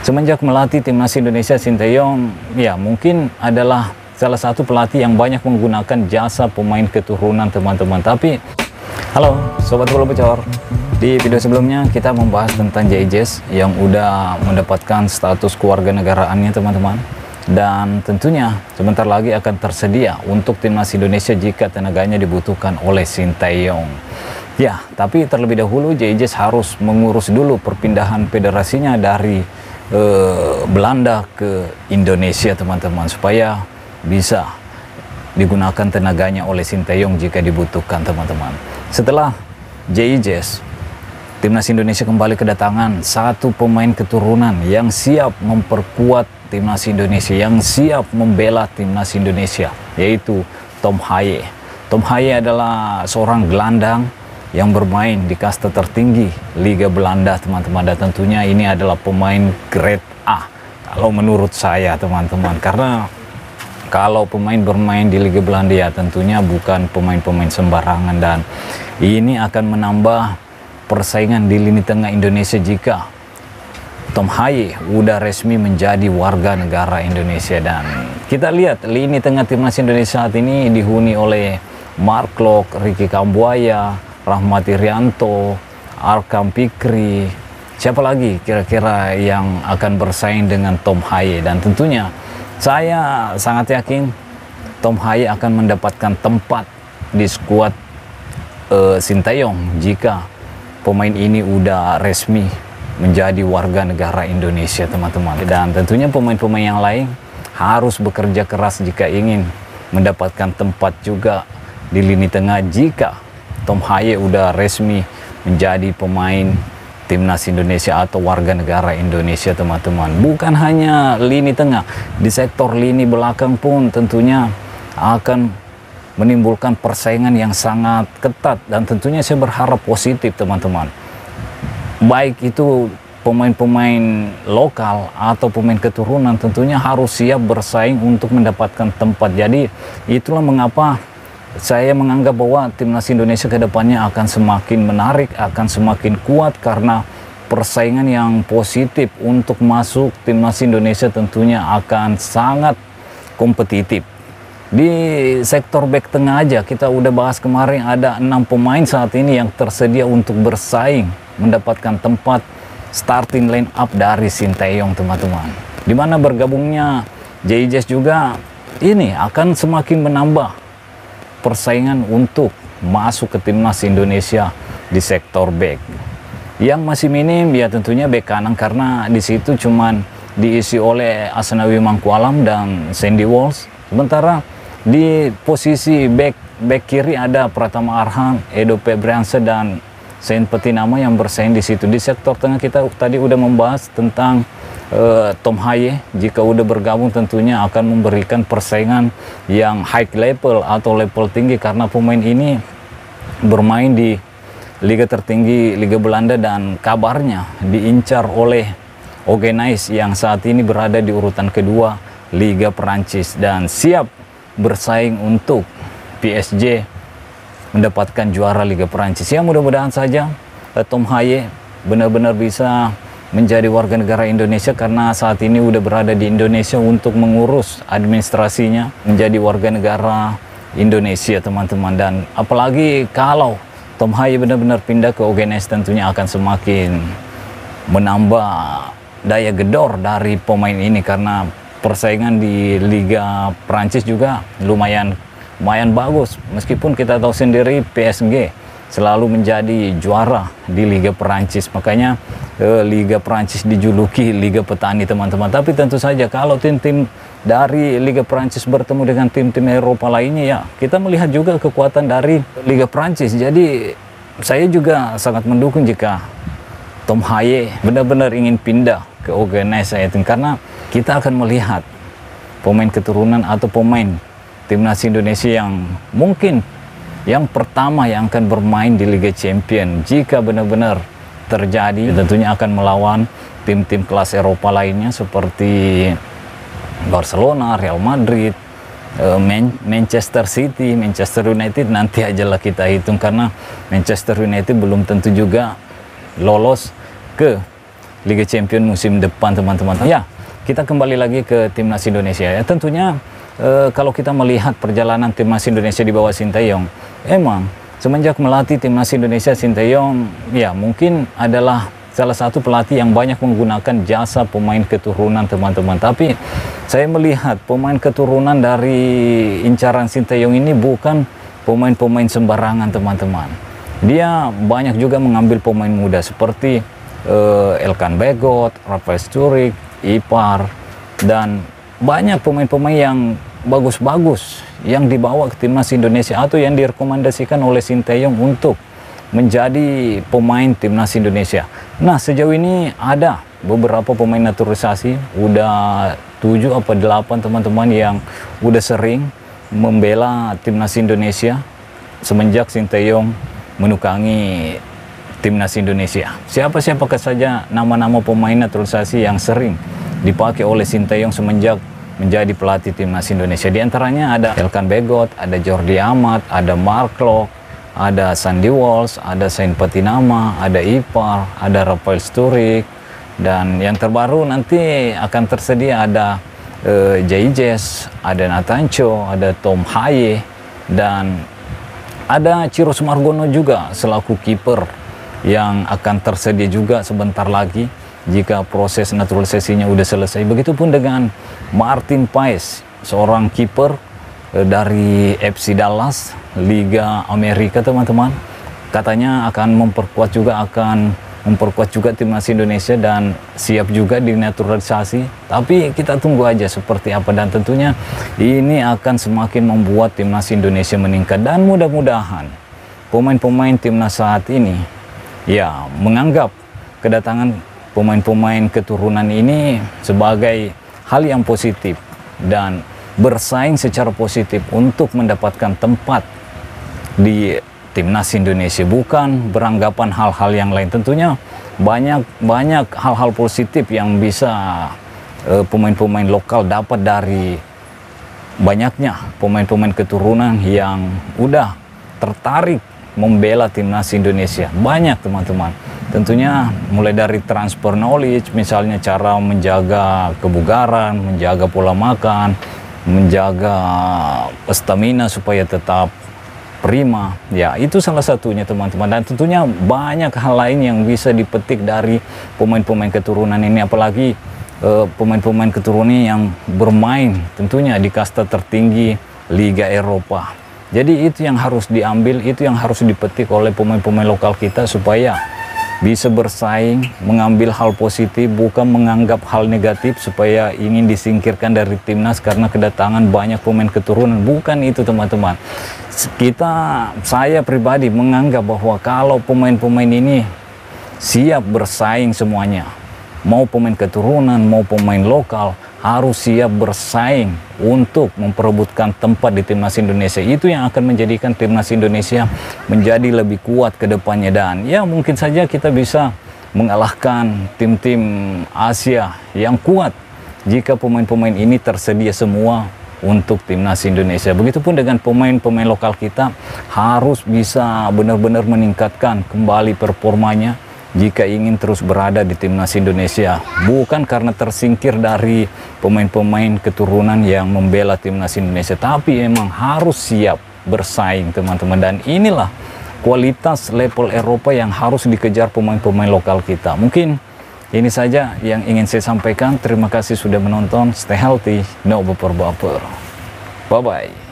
Semenjak melatih timnas Indonesia, Sinteyong ya mungkin adalah salah satu pelatih yang banyak menggunakan jasa pemain keturunan teman-teman. Tapi halo Sobat Bola Bocor, di video sebelumnya kita membahas tentang Jayjez yang udah mendapatkan status kewarganegaraannya teman-teman. Dan tentunya sebentar lagi akan tersedia untuk timnas Indonesia jika tenaganya dibutuhkan oleh Sinteyong. Ya, tapi terlebih dahulu Jayjez harus mengurus dulu perpindahan federasinya dari Belanda ke Indonesia teman-teman, supaya bisa digunakan tenaganya oleh Sinteyong jika dibutuhkan teman-teman. Setelah Jayjez, timnas Indonesia kembali kedatangan satu pemain keturunan yang siap memperkuat timnas Indonesia, yang siap membela timnas Indonesia, yaitu Tom Hye. Tom Hye adalah seorang gelandang yang bermain di kasta tertinggi Liga Belanda teman-teman, dan tentunya ini adalah pemain grade A kalau menurut saya teman-teman, karena kalau pemain bermain di Liga Belanda ya tentunya bukan pemain-pemain sembarangan, dan ini akan menambah persaingan di lini tengah Indonesia jika Tom Hye udah resmi menjadi warga negara Indonesia. Dan kita lihat lini tengah timnas Indonesia saat ini dihuni oleh Mark Klok, Ricky Kambuaya, Rahmat Irianto, Arkam Fikri. Siapa lagi kira-kira yang akan bersaing dengan Tom Hye? Dan tentunya saya sangat yakin Tom Hye akan mendapatkan tempat di skuad Sinteyong jika pemain ini udah resmi menjadi warga negara Indonesia teman-teman. Dan tentunya pemain-pemain yang lain harus bekerja keras jika ingin mendapatkan tempat juga di lini tengah jika Tom Hye udah resmi menjadi pemain timnas Indonesia atau warga negara Indonesia teman-teman. Bukan hanya lini tengah, di sektor lini belakang pun tentunya akan menimbulkan persaingan yang sangat ketat, dan tentunya saya berharap positif teman-teman. Baik itu pemain-pemain lokal atau pemain keturunan tentunya harus siap bersaing untuk mendapatkan tempat. Jadi itulah mengapa saya menganggap bahwa timnas Indonesia ke depannya akan semakin menarik, akan semakin kuat, karena persaingan yang positif untuk masuk timnas Indonesia tentunya akan sangat kompetitif. Di sektor back tengah aja kita udah bahas kemarin, ada 6 pemain saat ini yang tersedia untuk bersaing mendapatkan tempat starting line up dari Sinteyong teman-teman. Dimana bergabungnya Jayjez juga ini akan semakin menambah persaingan untuk masuk ke timnas Indonesia di sektor back. Yang masih minim ya tentunya back kanan, karena di situ cuman diisi oleh Asnawi Mangkualam dan Sandy Walsh. Sementara di posisi back kiri ada Pratama Arhan, Edo Febriansyah dan Saint Petinama yang bersaing di situ. Di sektor tengah kita tadi udah membahas tentang Tom Hye. Jika udah bergabung tentunya akan memberikan persaingan yang high level atau level tinggi, karena pemain ini bermain di liga tertinggi Liga Belanda dan kabarnya diincar oleh Ogenais yang saat ini berada di urutan kedua Liga Perancis dan siap bersaing untuk PSG mendapatkan juara Liga Perancis. Ya mudah-mudahan saja Tom Hye benar-benar bisa menjadi warga negara Indonesia, karena saat ini udah berada di Indonesia untuk mengurus administrasinya menjadi warga negara Indonesia teman-teman. Dan apalagi kalau Tom Hye benar-benar pindah ke Ogenais, tentunya akan semakin menambah daya gedor dari pemain ini, karena persaingan di Liga Prancis juga lumayan bagus. Meskipun kita tahu sendiri PSG selalu menjadi juara di Liga Perancis, makanya Liga Perancis dijuluki Liga Petani teman-teman. Tapi tentu saja kalau tim-tim dari Liga Perancis bertemu dengan tim-tim Eropa lainnya, ya kita melihat juga kekuatan dari Liga Perancis. Jadi saya juga sangat mendukung jika Tom Hye benar-benar ingin pindah ke Ogenais, karena kita akan melihat pemain keturunan atau pemain timnas Indonesia yang mungkin yang pertama yang akan bermain di Liga Champion jika benar-benar terjadi. Tentunya akan melawan tim-tim kelas Eropa lainnya seperti Barcelona, Real Madrid, Manchester City, Manchester United. Nanti ajalah kita hitung, karena Manchester United belum tentu juga lolos ke Liga Champions musim depan teman-teman. Ya, kita kembali lagi ke timnas Indonesia ya. Tentunya kalau kita melihat perjalanan timnas Indonesia di bawah Sinteyong, emang semenjak melatih timnas Indonesia, Sinteyong ya mungkin adalah salah satu pelatih yang banyak menggunakan jasa pemain keturunan teman-teman. Tapi saya melihat pemain keturunan dari incaran Sinteyong ini bukan pemain-pemain sembarangan teman-teman. Dia banyak juga mengambil pemain muda seperti Elkan Bagot, Rafael Sturridge, Ipar, dan banyak pemain-pemain yang bagus-bagus yang dibawa ke timnas Indonesia atau yang direkomendasikan oleh Sinteyong untuk menjadi pemain timnas Indonesia. Nah, sejauh ini ada beberapa pemain naturalisasi, udah 7 apa 8 teman-teman yang udah sering membela timnas Indonesia semenjak Sinteyong menukangi timnas Indonesia. Siapa-siapakah saja nama-nama pemain naturalisasi yang sering dipakai oleh Sinteyong semenjak menjadi pelatih timnas Indonesia? Di antaranya ada Elkan Bagot, ada Jordi Amat, ada Mark Klok, ada Sandy Walsh, ada Sain Patinama, ada Ipar, ada Rafael Sturridge, dan yang terbaru nanti akan tersedia ada Jay Jess, ada Natancho, ada Tom Haye, dan ada Ciro Sumargono juga selaku kiper yang akan tersedia juga sebentar lagi jika proses naturalisasinya udah selesai. Begitupun dengan Martin Paes, seorang kiper dari FC Dallas, Liga Amerika teman-teman. Katanya akan memperkuat juga timnas Indonesia dan siap juga dinaturalisasi. Tapi kita tunggu aja seperti apa, dan tentunya ini akan semakin membuat timnas Indonesia meningkat, dan mudah-mudahan pemain-pemain timnas saat ini ya menganggap kedatangan pemain-pemain keturunan ini sebagai hal yang positif dan bersaing secara positif untuk mendapatkan tempat di timnas Indonesia, bukan beranggapan hal-hal yang lain. Tentunya banyak hal-hal positif yang bisa pemain-pemain lokal dapat dari banyaknya pemain-pemain keturunan yang udah tertarik membela timnas Indonesia. Banyak teman-teman. Tentunya mulai dari transfer knowledge, misalnya cara menjaga kebugaran, menjaga pola makan, menjaga stamina supaya tetap prima. Ya, itu salah satunya teman-teman. Dan tentunya banyak hal lain yang bisa dipetik dari pemain-pemain keturunan ini, apalagi pemain-pemain keturunan yang bermain tentunya di kasta tertinggi Liga Eropa. Jadi itu yang harus diambil, itu yang harus dipetik oleh pemain-pemain lokal kita supaya bisa bersaing, mengambil hal positif, bukan menganggap hal negatif supaya ingin disingkirkan dari timnas karena kedatangan banyak pemain keturunan. Bukan itu teman-teman. Saya pribadi menganggap bahwa kalau pemain-pemain ini siap bersaing semuanya, mau pemain keturunan, mau pemain lokal, harus siap bersaing untuk memperebutkan tempat di timnas Indonesia. Itu yang akan menjadikan timnas Indonesia menjadi lebih kuat ke depannya, dan ya mungkin saja kita bisa mengalahkan tim-tim Asia yang kuat jika pemain-pemain ini tersedia semua untuk timnas Indonesia. Begitupun dengan pemain-pemain lokal kita harus bisa benar-benar meningkatkan kembali performanya jika ingin terus berada di timnas Indonesia, bukan karena tersingkir dari pemain-pemain keturunan yang membela timnas Indonesia, tapi emang harus siap bersaing teman-teman. Dan inilah kualitas level Eropa yang harus dikejar pemain-pemain lokal kita. Mungkin ini saja yang ingin saya sampaikan. Terima kasih sudah menonton. Stay healthy, no baper-baper. Bye-bye.